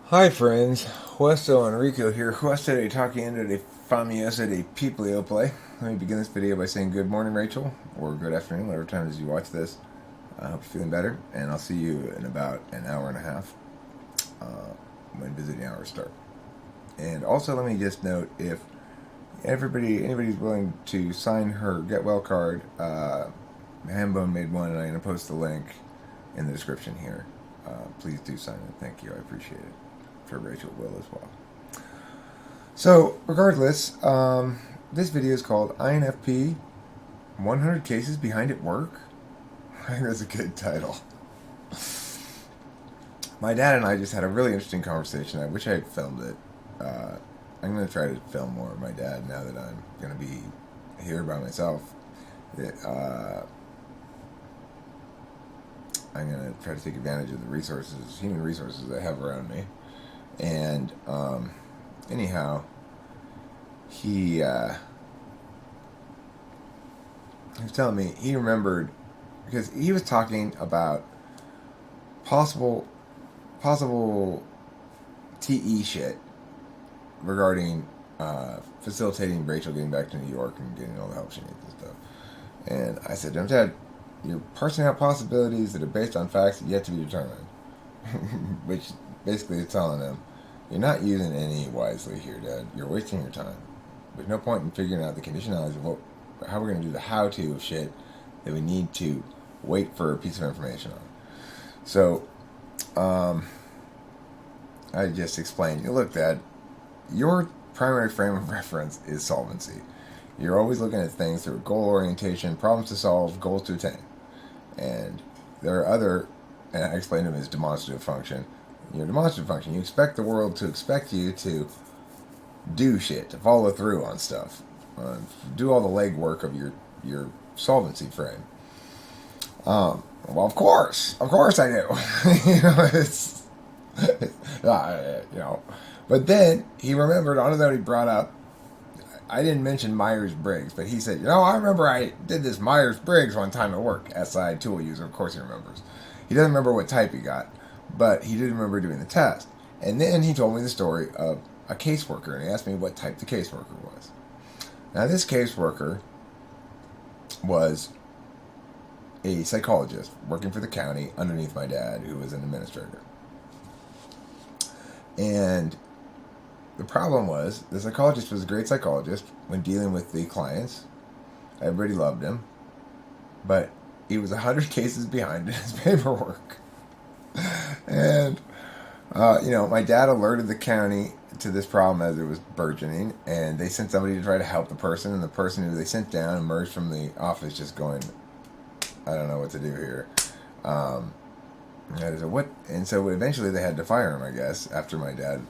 Hi friends, Hueso and Rico here. Hueso de talking de famosa de play. Let me begin this video by saying good morning, Rachel, or good afternoon, whatever time it is you watch this. I hope you're feeling better, and I'll see you in about an hour and a half when visiting hours start. And also, let me just note if anybody's willing to sign her get well card, Hambone made one, and I'm gonna post the link in the description here. Please do sign it. Thank you. I appreciate it. For Rachel will as well. So, regardless, this video is called INFP 100 Cases Behind at Work. I think that's a good title. My dad and I just had a really interesting conversation. I wish I had filmed it. I'm going to try to film more of my dad now that I'm going to be here by myself. I'm going to try to take advantage of the human resources I have around me. And anyhow, he was telling me he remembered because he was talking about possible TE shit regarding facilitating Rachel getting back to New York and getting all the help she needs and stuff. And I said to him, Dad, you're parsing out possibilities that are based on facts yet to be determined. Which basically is telling him, you're not using any wisely here, Dad. You're wasting your time. There's no point in figuring out the conditionalities of how we're going to do the how-to of shit that we need to wait for a piece of information on. So, I just explained, look, Dad, your primary frame of reference is solvency. You're always looking at things through goal orientation, problems to solve, goals to attain. And there are other, and I explained to him his demonstrative function. Your demonstrative function, you expect the world to expect you to do shit, to follow through on stuff, do all the legwork of your solvency frame. Well, of course I do. it's But then he remembered. On that he brought up. I didn't mention Myers-Briggs, but he said, I remember I did this Myers-Briggs one time at work. SI tool user, of course he remembers. He doesn't remember what type he got, but he did remember doing the test. And then he told me the story of a caseworker, and he asked me what type the caseworker was. Now, this caseworker was a psychologist working for the county underneath my dad, who was an administrator. And the problem was, the psychologist was a great psychologist when dealing with the clients. Everybody loved him. But he was 100 cases behind in his paperwork. And, my dad alerted the county to this problem as it was burgeoning, and they sent somebody to try to help the person, and the person who they sent down emerged from the office just going, I don't know what to do here. And so eventually they had to fire him, I guess, after my dad.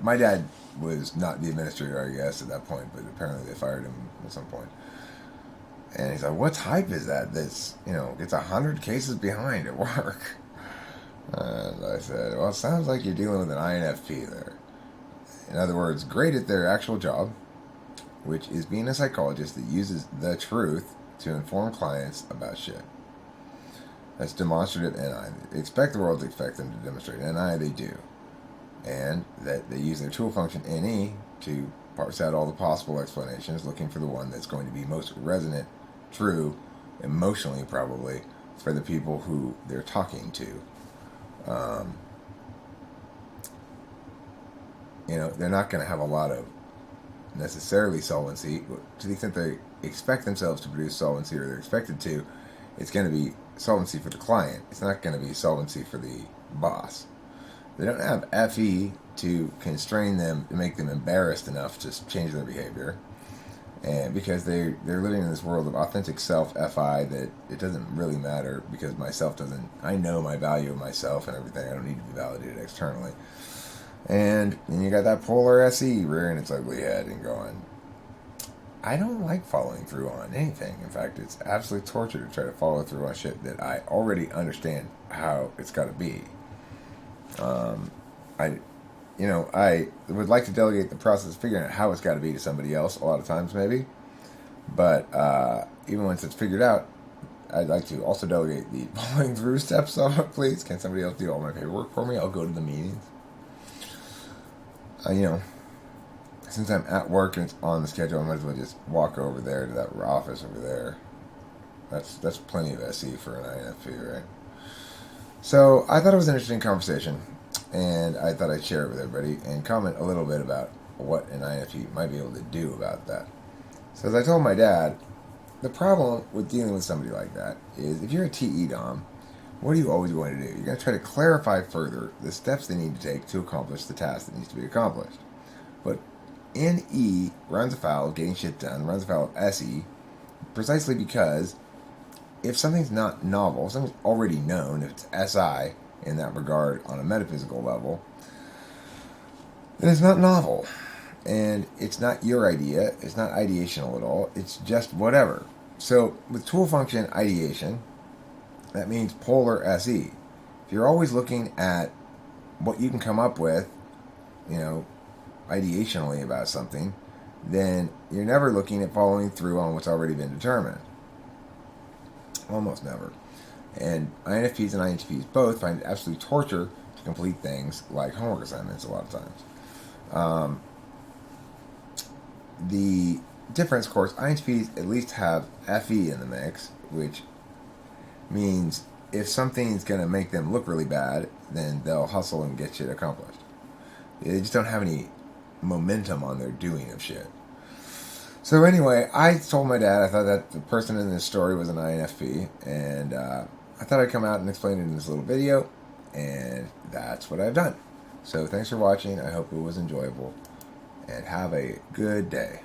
My dad was not the administrator, I guess, at that point, but apparently they fired him at some point. And he's like, what type is that that's, gets 100 cases behind at work? And I said, well, it sounds like you're dealing with an INFP there. In other words, great at their actual job, which is being a psychologist that uses the truth to inform clients about shit. That's demonstrative NI. They expect the world to expect them to demonstrate NI, they do. And that they use their tool function NE to parse out all the possible explanations, looking for the one that's going to be most resonant, true, emotionally probably, for the people who they're talking to. They're not going to have a lot of necessarily solvency. To the extent they expect themselves to produce solvency, or they're expected to, it's going to be solvency for the client. It's not going to be solvency for the boss. They don't have FE to constrain them, to make them embarrassed enough to change their behavior. And because they're living in this world of authentic self FI, that it doesn't really matter, because I know my value of myself and everything. I don't need to be validated externally. And then you got that polar SE rearing its ugly head and going, I don't like following through on anything. In fact, it's absolute torture to try to follow through on shit that I already understand how it's got to be. I would like to delegate the process of figuring out how it's got to be to somebody else a lot of times, maybe. But even once it's figured out, I'd like to also delegate the following through steps of it, please. Can somebody else do all my paperwork for me? I'll go to the meetings. you know, since I'm at work and it's on the schedule, I might as well just walk over there to that office over there. That's plenty of SE for an INFP, right? So I thought it was an interesting conversation, and I thought I'd share it with everybody and comment a little bit about what an INFP might be able to do about that. So as I told my dad, the problem with dealing with somebody like that is if you're a TE Dom, what are you always going to do? You're going to try to clarify further the steps they need to take to accomplish the task that needs to be accomplished. But NE runs afoul of getting shit done, runs afoul of SE, precisely because if something's not novel, if something's already known, if it's SI in that regard on a metaphysical level, then it's not novel. And it's not your idea, it's not ideational at all, it's just whatever. So with tool function ideation, that means polar SE. If you're always looking at what you can come up with, ideationally about something, then you're never looking at following through on what's already been determined. Almost never. And INFPs and INTPs both find it absolute torture to complete things like homework assignments a lot of times. The difference, of course, INTPs at least have FE in the mix, which means if something's going to make them look really bad, then they'll hustle and get shit accomplished. They just don't have any momentum on their doing of shit. So anyway, I told my dad I thought that the person in this story was an INFP, and I thought I'd come out and explain it in this little video, and that's what I've done. So thanks for watching. I hope it was enjoyable, and have a good day.